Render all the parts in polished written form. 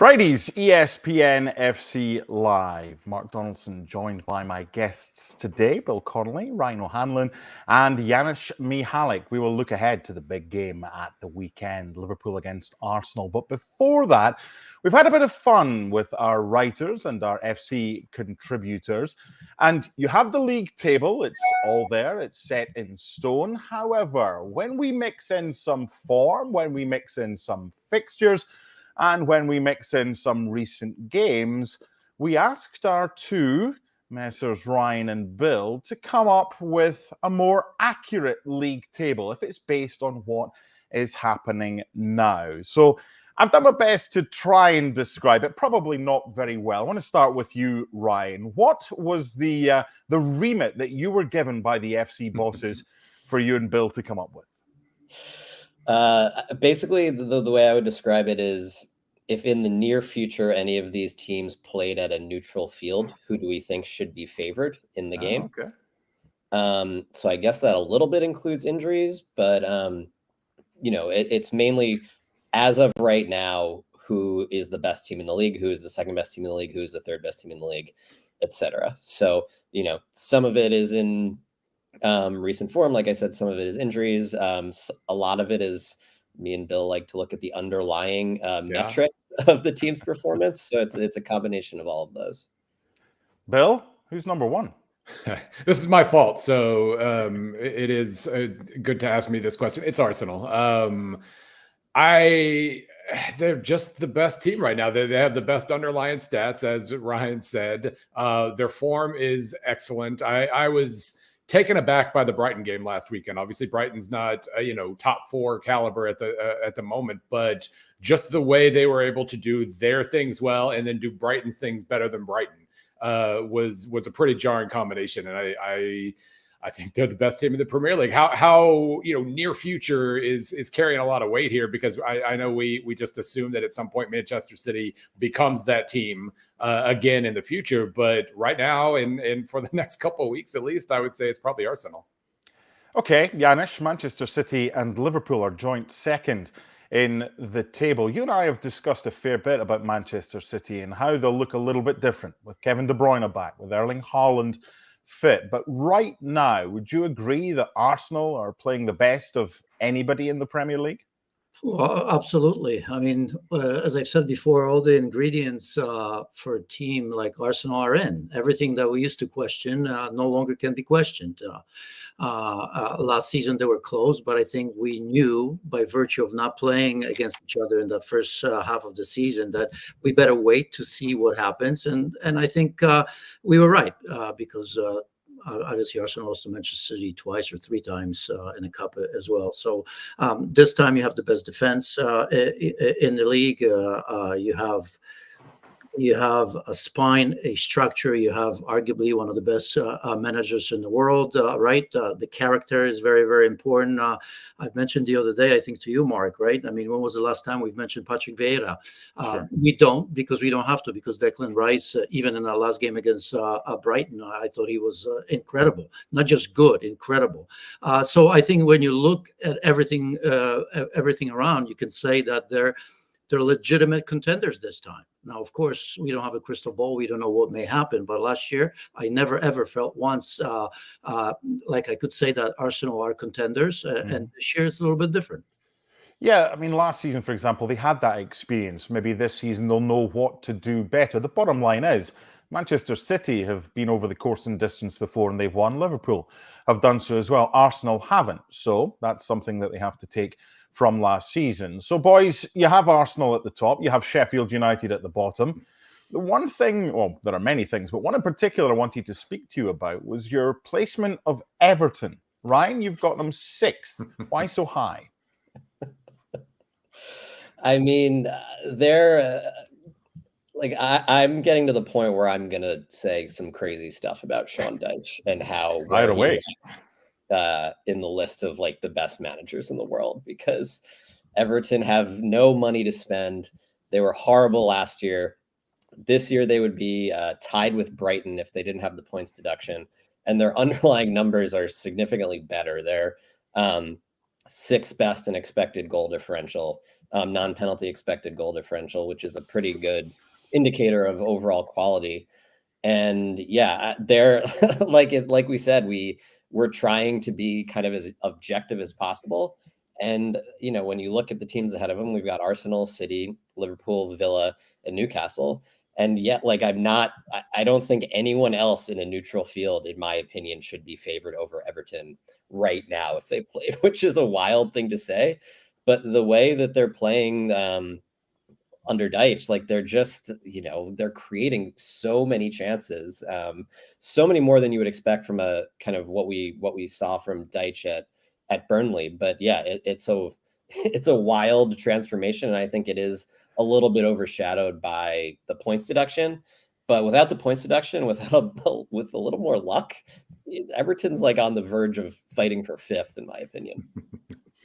Friday's ESPN FC Live. Mark Donaldson joined by my guests today, Bill Connolly, Ryan O'Hanlon, and Janusz Mihalik. We will look ahead to the big game at the weekend, Liverpool against Arsenal. But before that, we've had a bit of fun with our writers and our FC contributors. And you have the league table. It's all there. It's set in stone. However, when we mix in some form, when we mix in some fixtures, and when we mix in some recent games, we asked our two, Messrs. Ryan and Bill, to come up with a more accurate league table if it's based on what is happening now. So I've done my best to try and describe it, probably not very well. I want to start with you, Ryan. What was the remit that you were given by the FC bosses for you and Bill to come up with? Basically, the way I would describe it is, if in the near future any of these teams played at a neutral field, who do we think should be favored in the game? Okay. So I guess that a little bit includes injuries, but it's mainly, as of right now, who is the best team in the league, who is the second best team in the league, who is the third best team in the league, etc. So some of it is in recent form. Like I said, some of it is injuries. A lot of it is me and Bill like to look at the underlying metrics of the team's performance. So it's a combination of all of those. Bill, who's number one? This is my fault. So it is good to ask me this question. It's Arsenal. They're just the best team right now. They have the best underlying stats, as Ryan said. Their form is excellent. I was taken aback by the Brighton game last weekend. Obviously, Brighton's not top four caliber at the moment, but just the way they were able to do their things well and then do Brighton's things better than Brighton was a pretty jarring combination. And I think they're the best team in the Premier League. How near future is carrying a lot of weight here, because I know we just assume that at some point Manchester City becomes that team again in the future. But right now, and for the next couple of weeks at least, I would say it's probably Arsenal. Okay, Janusz, Manchester City and Liverpool are joint second in the table. You and I have discussed a fair bit about Manchester City and how they'll look a little bit different with Kevin De Bruyne back, with Erling Haaland fit. But right now, would you agree that Arsenal are playing the best of anybody in the Premier League? Well, absolutely. I mean, as I've said before, all the ingredients for a team like Arsenal are in. Everything that we used to question no longer can be questioned. Last season, they were close, but I think we knew, by virtue of not playing against each other in the first half of the season, that we better wait to see what happens. And I think we were right, because obviously Arsenal lost to Manchester City twice or three times in the cup as well. So this time you have the best defense in the league. You have a spine, a structure. You have arguably one of the best managers in the world, right? The character is very, very important. I've mentioned the other day, I think to you, Mark, right? I mean, when was the last time we've mentioned Patrick Vieira? Sure. We don't, because we don't have to, because Declan Rice, even in our last game against Brighton, I thought he was incredible. Not just good, incredible. So I think when you look at everything around, you can say that they're legitimate contenders this time. Now, of course, we don't have a crystal ball. We don't know what may happen. But last year, I never, ever felt once like I could say that Arsenal are contenders. And this year, it's a little bit different. Yeah, I mean, last season, for example, they had that experience. Maybe this season they'll know what to do better. The bottom line is, Manchester City have been over the course and distance before and they've won. Liverpool have done so as well. Arsenal haven't. So that's something that they have to take from last season. So, boys, you have Arsenal at the top. You have Sheffield United at the bottom. The one thing, well, there are many things, but one in particular I wanted to speak to you about was your placement of Everton. Ryan, you've got them sixth. Why so high? I mean, they're like, I'm getting to the point where I'm going to say some crazy stuff about Sean Dyche and how right away in the list of like the best managers in the world, because Everton have no money to spend. They were horrible last year. This year they would be tied with Brighton if they didn't have the points deduction, and their underlying numbers are significantly better. They're sixth best in expected goal differential. non-penalty expected goal differential, which is a pretty good indicator of overall quality. And yeah, they're like we said, we're trying to be kind of as objective as possible. And when you look at the teams ahead of them, we've got Arsenal, City, Liverpool, Villa, and Newcastle. And yet, I don't think anyone else in a neutral field, in my opinion, should be favored over Everton right now if they play, which is a wild thing to say. But the way that they're playing under Deitch, they're just, they're creating so many chances, so many more than you would expect from a kind of what we saw from Deitch at Burnley. But yeah, it's a wild transformation, and I think it is a little bit overshadowed by the points deduction. But without the points deduction, with a little more luck, Everton's on the verge of fighting for fifth, in my opinion.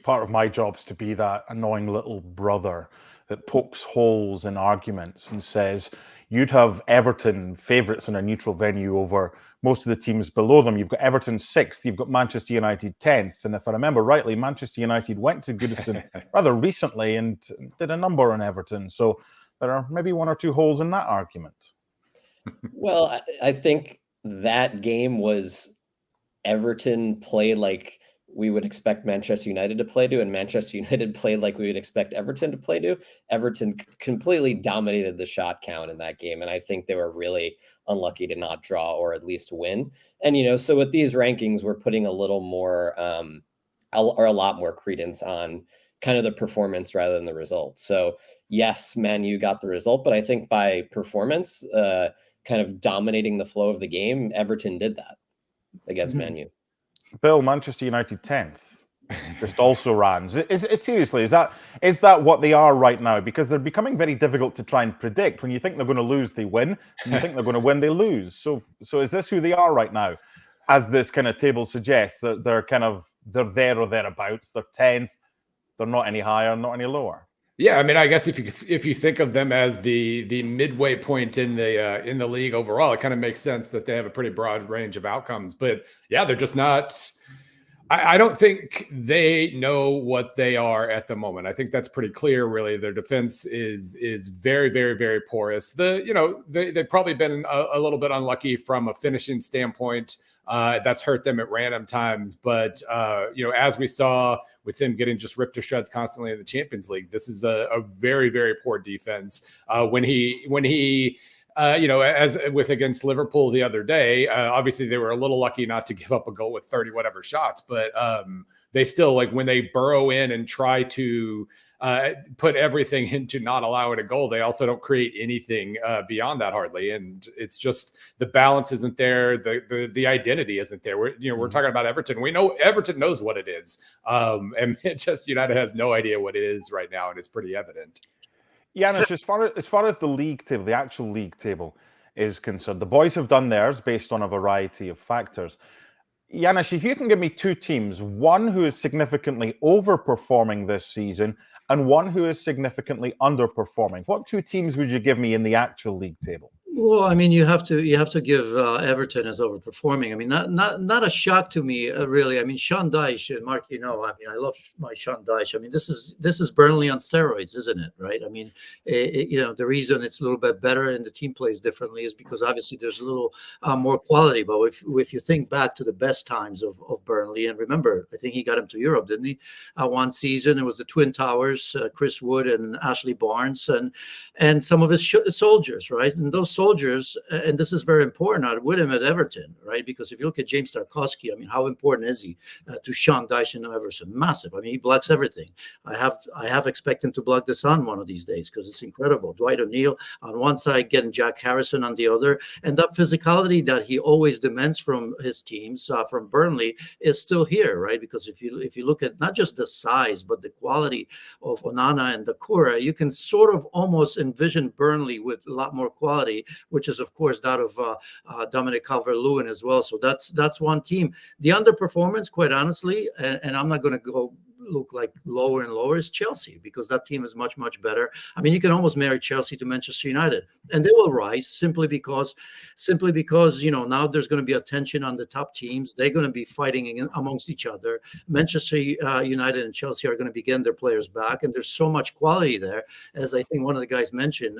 Part of my job is to be that annoying little brother that pokes holes in arguments and says, you'd have Everton favourites in a neutral venue over most of the teams below them. You've got Everton 6th, you've got Manchester United 10th. And if I remember rightly, Manchester United went to Goodison rather recently and did a number on Everton. So there are maybe one or two holes in that argument. Well, I think that game was Everton played like we would expect Manchester United to play to, and Manchester United played like we would expect Everton to play to. Everton completely dominated the shot count in that game, and I think they were really unlucky to not draw or at least win. And so with these rankings, we're putting a little more or a lot more credence on kind of the performance rather than the result. So yes, Man U got the result, but I think by performance, kind of dominating the flow of the game, Everton did that against Man U. Bill, Manchester United 10th, just also ran. Seriously, is that what they are right now? Because they're becoming very difficult to try and predict. When you think they're going to lose, they win. When you think they're going to win, they lose. So is this who they are right now? As this kind of table suggests, that they're there or thereabouts. They're 10th. They're not any higher, not any lower. Yeah, I mean, I guess if you think of them as the midway point in the league overall, it kind of makes sense that they have a pretty broad range of outcomes. But yeah, they're just not. I don't think they know what they are at the moment. I think that's pretty clear. Really, their defense is very, very, very porous. They've probably been a little bit unlucky from a finishing standpoint. That's hurt them at random times. But, as we saw with them getting just ripped to shreds constantly in the Champions League, this is a very, very poor defense. When he as with against Liverpool the other day, obviously they were a little lucky not to give up a goal with 30 whatever shots, but they still, when they burrow in and try to put everything into not allowing a goal, they also don't create anything beyond that hardly. And it's just the balance isn't there. The identity isn't there. We're talking about Everton. We know Everton knows what it is. And Manchester United has no idea what it is right now. And it's pretty evident. Janusz, as far as the league table, the actual league table is concerned, the boys have done theirs based on a variety of factors. Janusz, if you can give me two teams, one who is significantly overperforming this season and one who is significantly underperforming, what two teams would you give me in the actual league table? Well, I mean, you have to give Everton as overperforming. I mean, not a shock to me, really. I mean, Sean Dyche and Mark, I love my Sean Dyche. I mean, this is Burnley on steroids, isn't it? Right? I mean, the reason it's a little bit better and the team plays differently is because obviously there's a little more quality. But if you think back to the best times of Burnley, and remember, I think he got him to Europe, didn't he? One season, it was the Twin Towers, Chris Wood and Ashley Barnes, and some of his soldiers, right? And those soldiers, and this is very important, are with him at Everton, right? Because if you look at James Tarkowski, I mean, how important is he to Sean Dyche and Everton? Massive. I mean, he blocks everything. I have expect him to block the sun one of these days because it's incredible. Dwight O'Neil on one side, getting Jack Harrison on the other, and that physicality that he always demands from his teams, from Burnley, is still here, right? Because if you look at not just the size but the quality of Onana and Dakura, you can sort of almost envision Burnley with a lot more quality, which is, of course, that of Dominic Calvert-Lewin as well. So that's one team. The underperformance, quite honestly, and I'm not going to go look like lower and lower is Chelsea, because that team is much, much better. I mean, you can almost marry Chelsea to Manchester United, and they will rise simply because now there's going to be attention on the top teams. They're going to be fighting amongst each other. Manchester United and Chelsea are going to be getting their players back, and there's so much quality there. As I think one of the guys mentioned,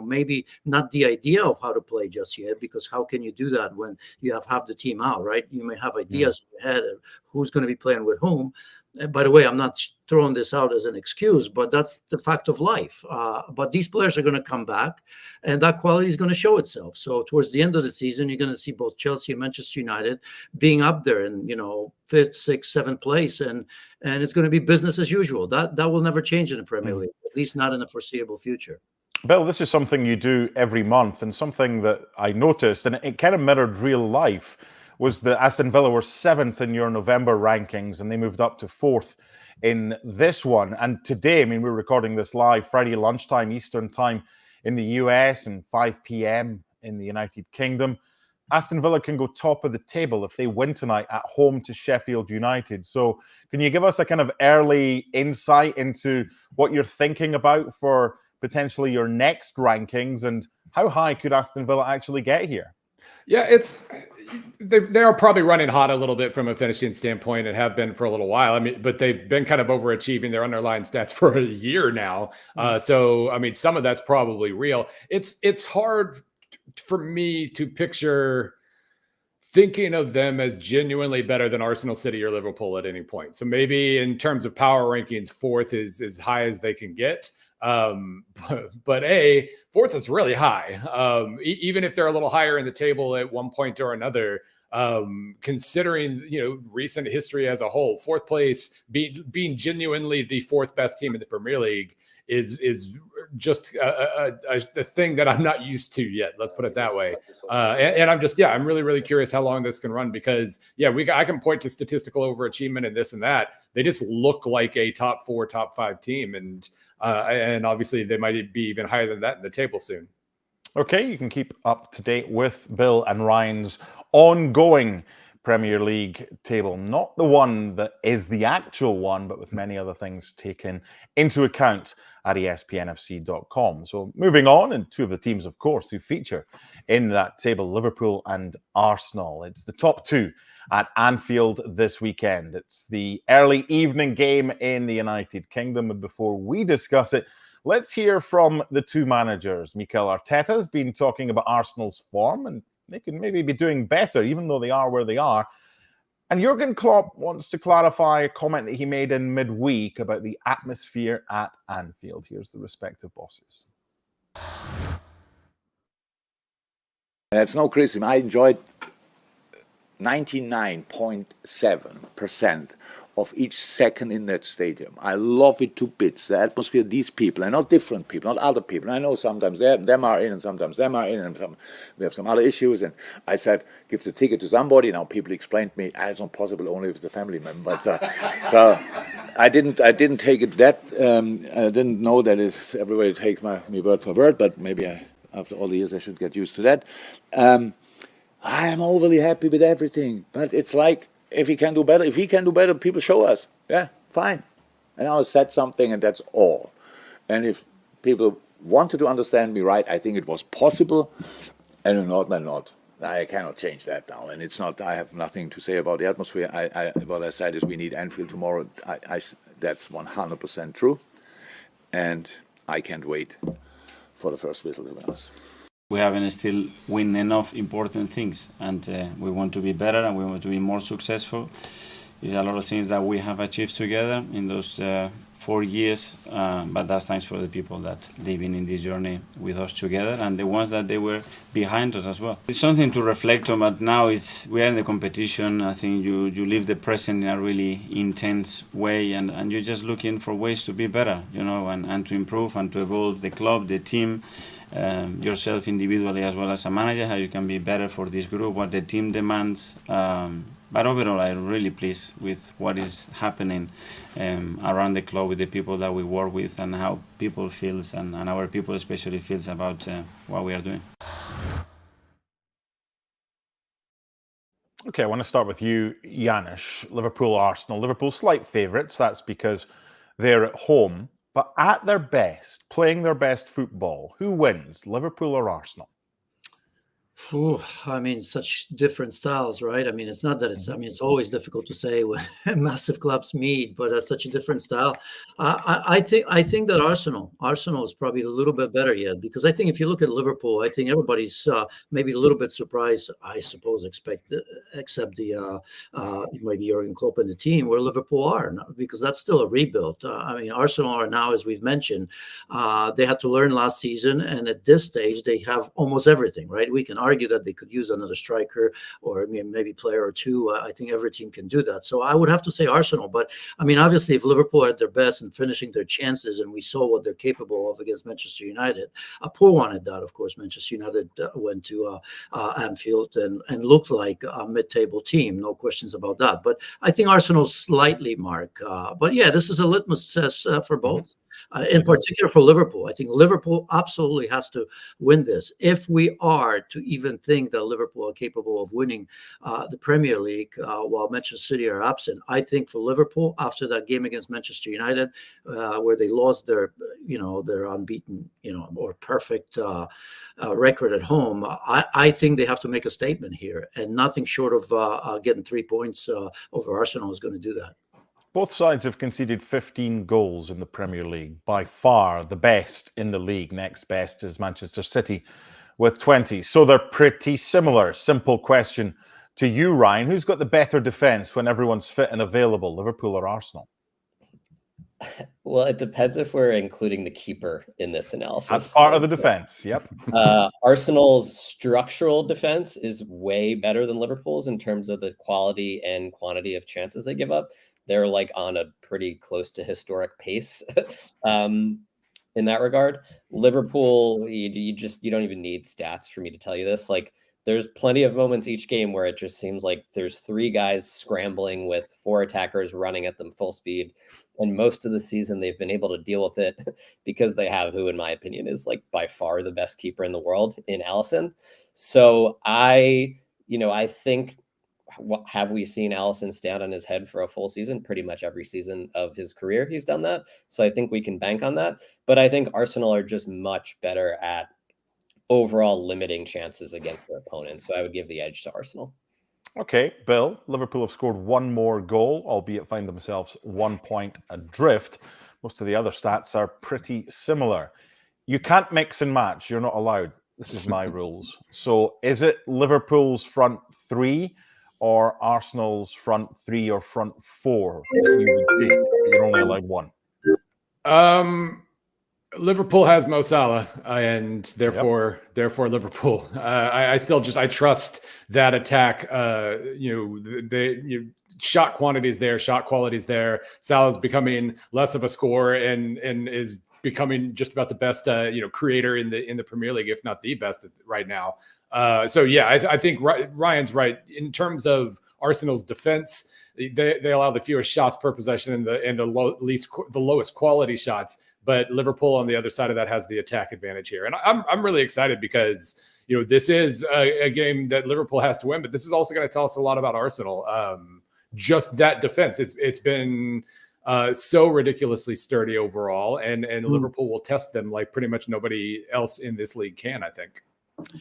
maybe not the idea of how to play just yet, because how can you do that when you have half the team out, right? You may have ideas in your head of who's going to be playing with whom. And by the way, I'm not throwing this out as an excuse, but that's the fact of life. But these players are going to come back, and that quality is going to show itself. So towards the end of the season, you're going to see both Chelsea and Manchester United being up there in, 5th, 6th, 7th place, and it's going to be business as usual. That will never change in the Premier League, at least not in the foreseeable future. Bill, this is something you do every month, and something that I noticed, and it kind of mirrored real life, was that Aston Villa were 7th in your November rankings, and they moved up to 4th in this one. And today, I mean, we're recording this live Friday lunchtime Eastern time in the US and 5 p.m. in the United Kingdom. Aston Villa can go top of the table if they win tonight at home to Sheffield United. So can you give us a kind of early insight into what you're thinking about for potentially your next rankings, and how high could Aston Villa actually get here? Yeah, they are probably running hot a little bit from a finishing standpoint, and have been for a little while. I mean, but they've been kind of overachieving their underlying stats for a year now. So, I mean, some of that's probably real. It's hard for me to picture thinking of them as genuinely better than Arsenal, City, or Liverpool at any point. So maybe in terms of power rankings, 4th is as high as they can get. But 4th is really high. Even if they're a little higher in the table at one point or another, considering, recent history as a whole, 4th place being genuinely the 4th best team in the Premier League is just a thing that I'm not used to yet. Let's put it that way. And I'm really, really curious how long this can run, because I can point to statistical overachievement and this and that. They just look like a top 4, top 5 team. And obviously they might be even higher than that in the table soon. Okay, you can keep up to date with Bill and Ryan's ongoing Premier League table, not the one that is the actual one, but with many other things taken into account at ESPNFC.com. So moving on, and two of the teams, of course, who feature in that table, Liverpool and Arsenal. It's the top two at Anfield this weekend. It's the early evening game in the United Kingdom. And before we discuss it, let's hear from the two managers. Mikel Arteta has been talking about Arsenal's form, and they can maybe be doing better, even though they are where they are. And Jurgen Klopp wants to clarify a comment that he made in midweek about the atmosphere at Anfield. Here's the respective bosses. It's no criticism. I enjoyed 99.7% of each second in that stadium. I love it to bits. The atmosphere, these people, and not different people, not other people. I know sometimes them are in and sometimes them are in, and we have some other issues. And I said, give the ticket to somebody. Now people explained to me, it's not possible, only if it's a family member. But, so I didn't take it that. I didn't know that it's everybody takes me word for word. But maybe after all the years I should get used to that. I am overly happy with everything, but it's like, if he can do better, people show us. Yeah, fine. And I said something, and that's all. And if people wanted to understand me right, I think it was possible, and if not, then not. I cannot change that now, and it's not. I have nothing to say about the atmosphere. What I said is we need Anfield tomorrow. That's 100% true, and I can't wait for the first whistle, to be honest. We haven't still win enough important things, and we want to be better and we want to be more successful. There's a lot of things that we have achieved together in those 4 years, but that's thanks for the people that they've been in this journey with us together, and the ones that they were behind us as well. It's something to reflect on, but now we are in the competition. I think you live the present in a really intense way, and you're just looking for ways to be better, and to improve and to evolve the club, the team, yourself individually as well as a manager, how you can be better for this group, what the team demands. But overall, I'm really pleased with what is happening around the club with the people that we work with and how people feels and our people especially feels about what we are doing. Okay, I want to start with you, Janusz. Liverpool, Arsenal. Liverpool slight favourites. That's because they're at home. But at their best, playing their best football, who wins, Liverpool or Arsenal? Ooh, I mean, such different styles, right? I mean, it's not that it's. I mean, it's always difficult to say when massive clubs meet, but such a different style. I think that Arsenal is probably a little bit better yet, because I think if you look at Liverpool, I think everybody's maybe a little bit surprised. I suppose except the maybe Jurgen Klopp and the team, where Liverpool are now, because that's still a rebuild. I mean, Arsenal are now, as we've mentioned, they had to learn last season, and at this stage, they have almost everything, right? We can argue that they could use another striker or maybe player or two. I think every team can do that. So I would have to say Arsenal. But I mean, obviously, if Liverpool are at their best and finishing their chances, and we saw what they're capable of against Manchester United, Paul wanted that. Of course, Manchester United went to Anfield and looked like a mid-table team. No questions about that. But I think Arsenal slightly, Mark. But yeah, this is a litmus test for both. In particular for Liverpool. I think Liverpool absolutely has to win this. If we are to even think that Liverpool are capable of winning the Premier League while Manchester City are absent, I think for Liverpool, after that game against Manchester United, where they lost their unbeaten, or perfect record at home, I think they have to make a statement here, and nothing short of getting 3 points over Arsenal is going to do that. Both sides have conceded 15 goals in the Premier League, by far the best in the league. Next best is Manchester City with 20. So they're pretty similar. Simple question to you, Ryan. Who's got the better defence when everyone's fit and available, Liverpool or Arsenal? Well, it depends if we're including the keeper in this analysis. That's part of the defence, yep. Arsenal's structural defense is way better than Liverpool's in terms of the quality and quantity of chances they give up. They're like on a pretty close to historic pace in that regard. Liverpool, you don't even need stats for me to tell you this. Like, there's plenty of moments each game where it just seems like there's 3 guys scrambling with 4 attackers running at them full speed. And most of the season, they've been able to deal with it because they have who, in my opinion, is like by far the best keeper in the world in Alisson. So I think, have we seen Alisson stand on his head for a full season? Pretty much every season of his career, he's done that. So I think we can bank on that. But I think Arsenal are just much better at overall limiting chances against their opponents. So I would give the edge to Arsenal. Okay, Bill, Liverpool have scored 1 more goal, albeit find themselves 1 point adrift. Most of the other stats are pretty similar. You can't mix and match. You're not allowed. This is my rules. So is it Liverpool's front 3 or Arsenal's front 3 or front 4 that you would take? You're only allowed 1. Liverpool has Mo Salah, and therefore Liverpool. I trust that attack. Shot quantity is there, shot quality is there. Salah's becoming less of a scorer and is becoming just about the best creator in the Premier League, if not the best right now. I think Ryan's right in terms of Arsenal's defense. They allow the fewest shots per possession and the lowest quality shots. But Liverpool on the other side of that has the attack advantage here. And I'm really excited because, this is a game that Liverpool has to win, but this is also going to tell us a lot about Arsenal. Just that defense. It's been so ridiculously sturdy overall, and Liverpool will test them like pretty much nobody else in this league can, I think.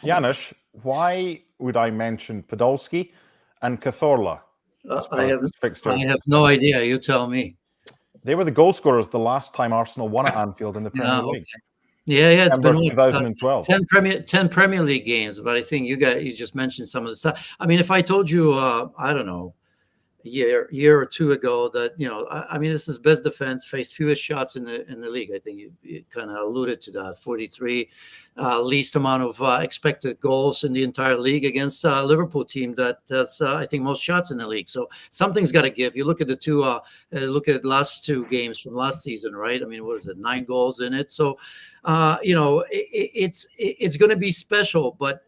Janusz, why would I mention Podolski and Cazorla? I have no idea. You tell me. They were the goal scorers the last time Arsenal won at Anfield in the Premier League. Yeah, it's been 2012. 10 Premier League games, but I think you just mentioned some of the stuff. I mean, if I told you, I don't know, a year or two ago that, I mean, this is best defense, faced fewest shots in the league. I think you kind of alluded to that. 43, least amount of expected goals in the entire league against a Liverpool team that has, I think, most shots in the league. So something's got to give. You look at the last 2 games from last season, right? I mean, what is it? 9 goals in it. So, it's going to be special, but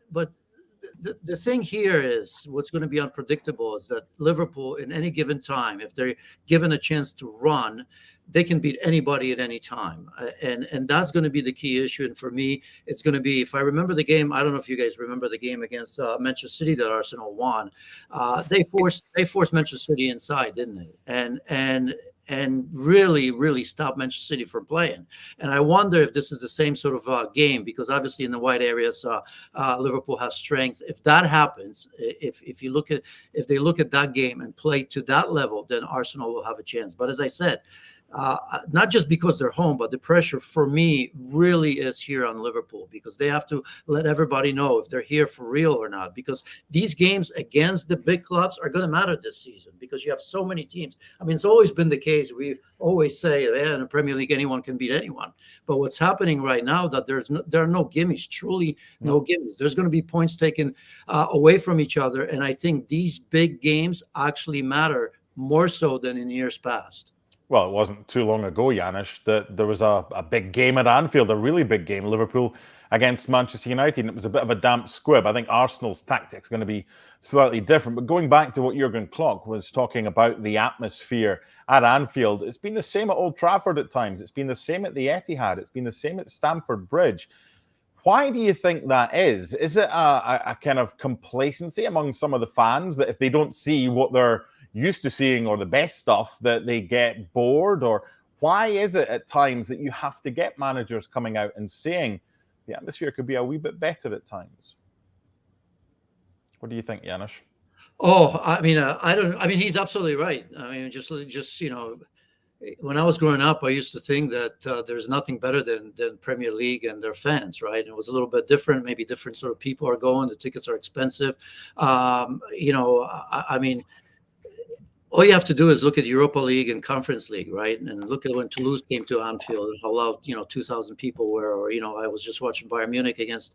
the thing here is what's going to be unpredictable is that Liverpool, in any given time, if they're given a chance to run, they can beat anybody at any time. And that's going to be the key issue. And for me, it's going to be, if I remember the game, I don't know if you guys remember the game against Manchester City that Arsenal won. They forced Manchester City inside, didn't they? And really stopped Manchester City from playing. And I wonder if this is the same sort of game, because obviously in the wide areas, Liverpool has strength. If that happens, if they look at that game and play to that level, then Arsenal will have a chance. But as I said, not just because they're home, but the pressure for me really is here on Liverpool, because they have to let everybody know if they're here for real or not, because these games against the big clubs are going to matter this season, because you have so many teams. I mean, it's always been the case. We always say, in the Premier League, anyone can beat anyone. But what's happening right now, that there are no gimmies, truly no gimmies. There's going to be points taken away from each other. And I think these big games actually matter more so than in years past. Well, it wasn't too long ago, Janusz, that there was a big game at Anfield, a really big game, Liverpool against Manchester United, and it was a bit of a damp squib. I think Arsenal's tactics are going to be slightly different. But going back to what Jurgen Klopp was talking about, the atmosphere at Anfield, it's been the same at Old Trafford at times. It's been the same at the Etihad. It's been the same at Stamford Bridge. Why do you think that is? Is it a kind of complacency among some of the fans that if they don't see what they're used to seeing or the best stuff, that they get bored? Or why is it at times that you have to get managers coming out and saying the atmosphere could be a wee bit better at times? What do you think, Janusz? Oh, I mean, he's absolutely right. I mean, just when I was growing up, I used to think that there's nothing better than Premier League and their fans, right? And it was a little bit different. Maybe different sort of people are going. The tickets are expensive. I mean, all you have to do is look at Europa League and Conference League, right? And look at when Toulouse came to Anfield and how loud, 2,000 people were. Or, I was just watching Bayern Munich against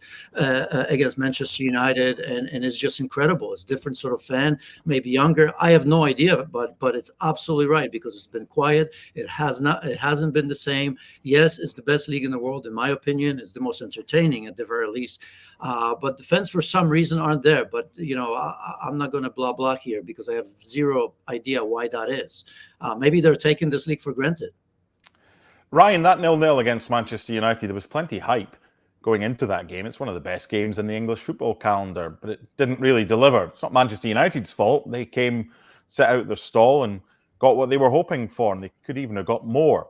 Manchester United, and it's just incredible. It's a different sort of fan, maybe younger. I have no idea, but it's absolutely right, because it's been quiet. It hasn't been the same. Yes, it's the best league in the world, in my opinion. It's the most entertaining at the very least. But the fans, for some reason, aren't there. But I'm not going to blah blah here, because I have zero idea why that is. Maybe they're taking this league for granted. Ryan, that 0-0 against Manchester United, there was plenty hype going into that game. It's one of the best games in the English football calendar, but it didn't really deliver. It's not Manchester United's fault. They came, set out their stall and got what they were hoping for, and they could even have got more.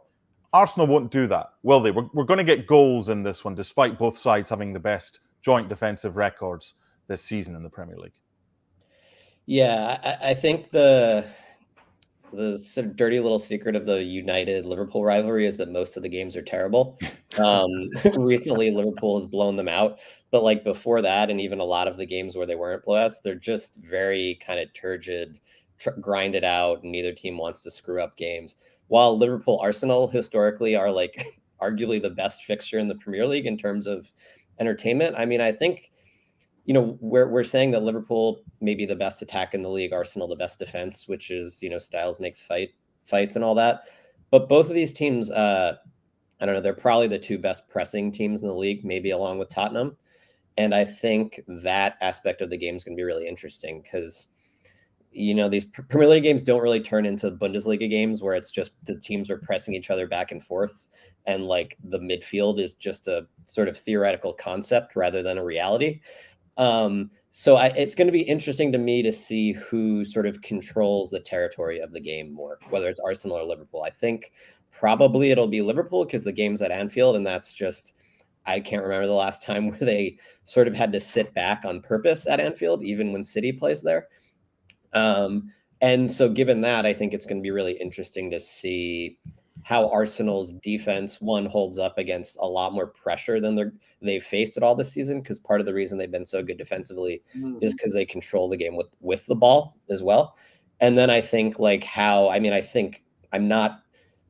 Arsenal won't do that, will they? We're going to get goals in this one, despite both sides having the best joint defensive records this season in the Premier League. Yeah, I think the sort of dirty little secret of the United-Liverpool rivalry is that most of the games are terrible. Recently, Liverpool has blown them out. But like before that, and even a lot of the games where they weren't blowouts, they're just very kind of turgid, grinded out, and neither team wants to screw up games. While Liverpool-Arsenal historically are like arguably the best fixture in the Premier League in terms of entertainment. I mean, I think we're saying that Liverpool may be the best attack in the league, Arsenal the best defense, which is, styles makes fights and all that. But both of these teams, I don't know, they're probably the two best pressing teams in the league, maybe along with Tottenham. And I think that aspect of the game is going to be really interesting because, these Premier League games don't really turn into Bundesliga games where it's just the teams are pressing each other back and forth. And like the midfield is just a sort of theoretical concept rather than a reality. So it's going to be interesting to me to see who sort of controls the territory of the game more, whether it's Arsenal or Liverpool. I think probably it'll be Liverpool because the game's at Anfield, and that's just, I can't remember the last time where they sort of had to sit back on purpose at Anfield, even when City plays there. And so given that, I think it's going to be really interesting to see how Arsenal's defense, one, holds up against a lot more pressure than they've faced at all this season, because part of the reason they've been so good defensively is because they control the game with the ball as well. And then I think I think I'm not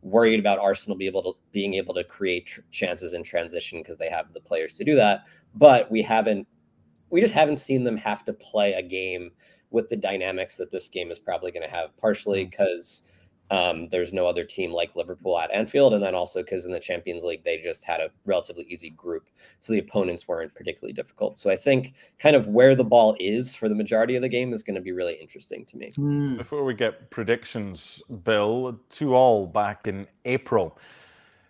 worried about Arsenal being able to create chances in transition because they have the players to do that. But we just haven't seen them have to play a game with the dynamics that this game is probably going to have, partially because There's no other team like Liverpool at Anfield. And then also because in the Champions League, they just had a relatively easy group. So the opponents weren't particularly difficult. So I think kind of where the ball is for the majority of the game is going to be really interesting to me. Before we get predictions, Bill, 2-2 back in April.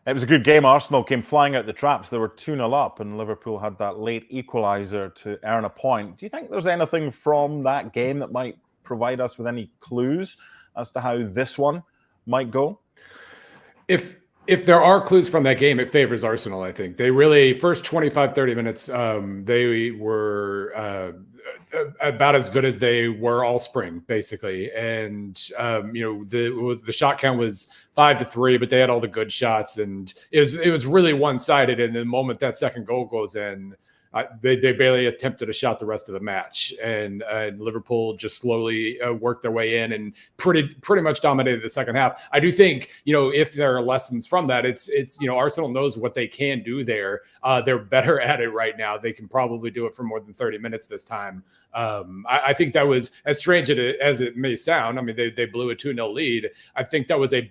It was a good game. Arsenal came flying out the traps. They were 2-0 up, and Liverpool had that late equaliser to earn a point. Do you think there's anything from that game that might provide us with any clues as to how this one might go? If there are clues from that game, it favors Arsenal, I think. They really, first 25, 30 minutes, they were about as good as they were all spring, basically. And, the shot count was 5-3, but they had all the good shots. And it was really one-sided. And the moment that second goal goes in, they barely attempted a shot the rest of the match, and Liverpool just slowly worked their way in and pretty much dominated the second half. I do think, if there are lessons from that, it's Arsenal knows what they can do there. They're better at it right now. They can probably do it for more than 30 minutes this time. I think that was, as strange as it may sound, I mean, they blew a 2-0 lead. I think that was a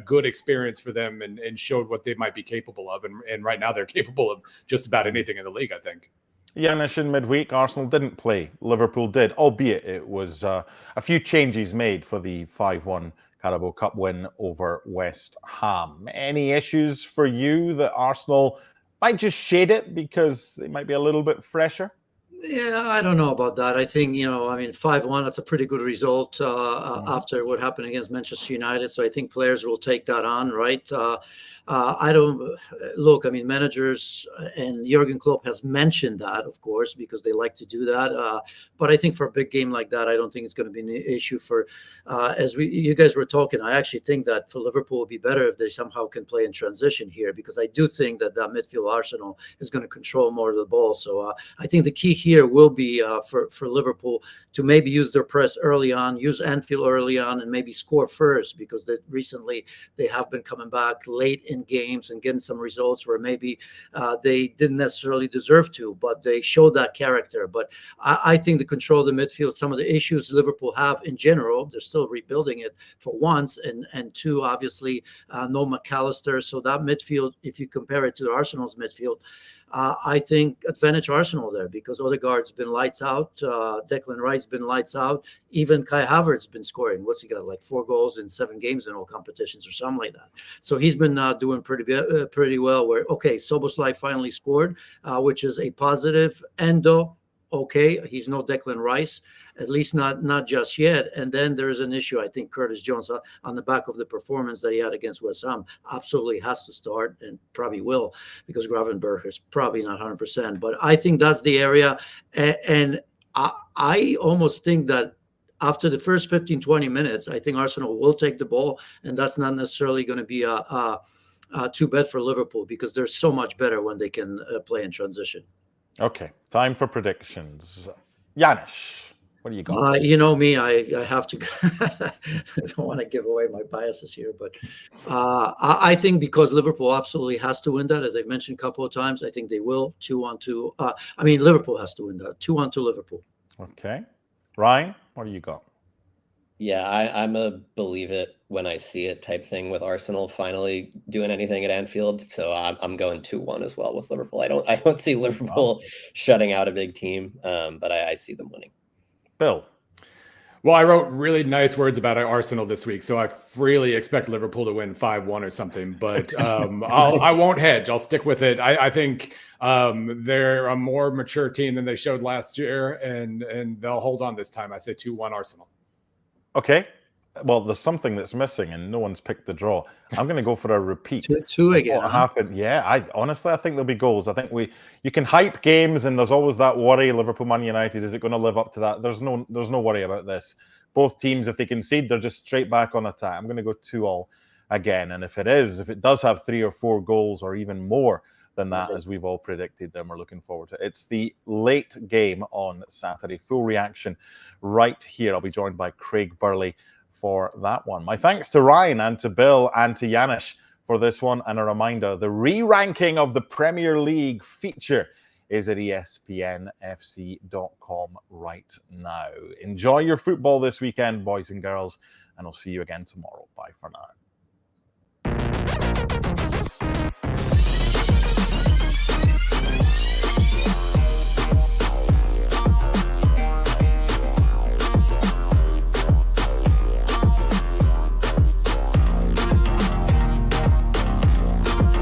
good experience for them and showed what they might be capable of. And right now they're capable of just about anything in the league, I think. Janish, in midweek, Arsenal didn't play. Liverpool did, albeit it was a few changes made for the 5-1 Carabao Cup win over West Ham. Any issues for you that Arsenal might just shade it because they might be a little bit fresher? Yeah, I don't know about that. I think, 5-1, that's a pretty good result after what happened against Manchester United. So I think players will take that on, right? I don't look, managers and Jurgen Klopp has mentioned that, of course, because they like to do that. But I think for a big game like that, I don't think it's going to be an issue for, you guys were talking, I actually think that for Liverpool, it would be better if they somehow can play in transition here, because I do think that midfield Arsenal is going to control more of the ball. So I think the key here will be for Liverpool to maybe use their press early on, use Anfield early on, and maybe score first, because recently they have been coming back late in games and getting some results where maybe they didn't necessarily deserve to, but they showed that character. But I think the control of the midfield, some of the issues Liverpool have in general, they're still rebuilding it for once, and two, obviously, no McAllister. So that midfield, if you compare it to Arsenal's midfield, I think advantage Arsenal there, because Odegaard's been lights out, Declan Rice's been lights out, even Kai Havertz's been scoring. What's he got, like 4 goals in 7 games in all competitions or something like that. So he's been doing pretty well. Where Szoboszlai finally scored, which is a positive. Endo, he's no Declan Rice, at least not just yet. And then there's an issue. I think Curtis Jones, on the back of the performance that he had against West Ham, absolutely has to start, and probably will, because Gravenberch is probably not 100%. But I think that's the area. And I almost think that after the first 15, 20 minutes, I think Arsenal will take the ball, and that's not necessarily going to be too bad for Liverpool, because they're so much better when they can play in transition. Okay, time for predictions. Janish, what do you got? You know me, I have to. I don't want to give away my biases here, but I think because Liverpool absolutely has to win that, as I've mentioned a couple of times, I think they will. 2-1. Liverpool has to win that. 2-1 Liverpool. Okay, Ryan, what do you got? Yeah, I'm a believe it when I see it type thing with Arsenal finally doing anything at Anfield. So I'm going 2-1 as well with Liverpool. I don't see Liverpool shutting out a big team, but I see them winning. Bill. Well, I wrote really nice words about Arsenal this week, so I really expect Liverpool to win 5-1 or something. But I won't hedge. I'll stick with it. I think they're a more mature team than they showed last year, and they'll hold on this time. I say 2-1 Arsenal. Okay. Well, there's something that's missing, and no one's picked the draw. I'm going to go for a repeat. 2 again. What happened? Yeah, I think there'll be goals. I think you can hype games, and there's always that worry. Liverpool, Man United, is it going to live up to that? There's no worry about this. Both teams, if they concede, they're just straight back on attack. I'm going to go 2-2 again, and if it does have 3 or 4 goals or even more than that, as we've all predicted, then we're looking forward to it. It's the late game on Saturday. Full reaction right here. I'll be joined by Craig Burley for that one. My thanks to Ryan and to Bill and to Janish for this one. And a reminder, the re-ranking of the Premier League feature is at ESPNFC.com right now. Enjoy your football this weekend, boys and girls, and I'll see you again tomorrow. Bye for now.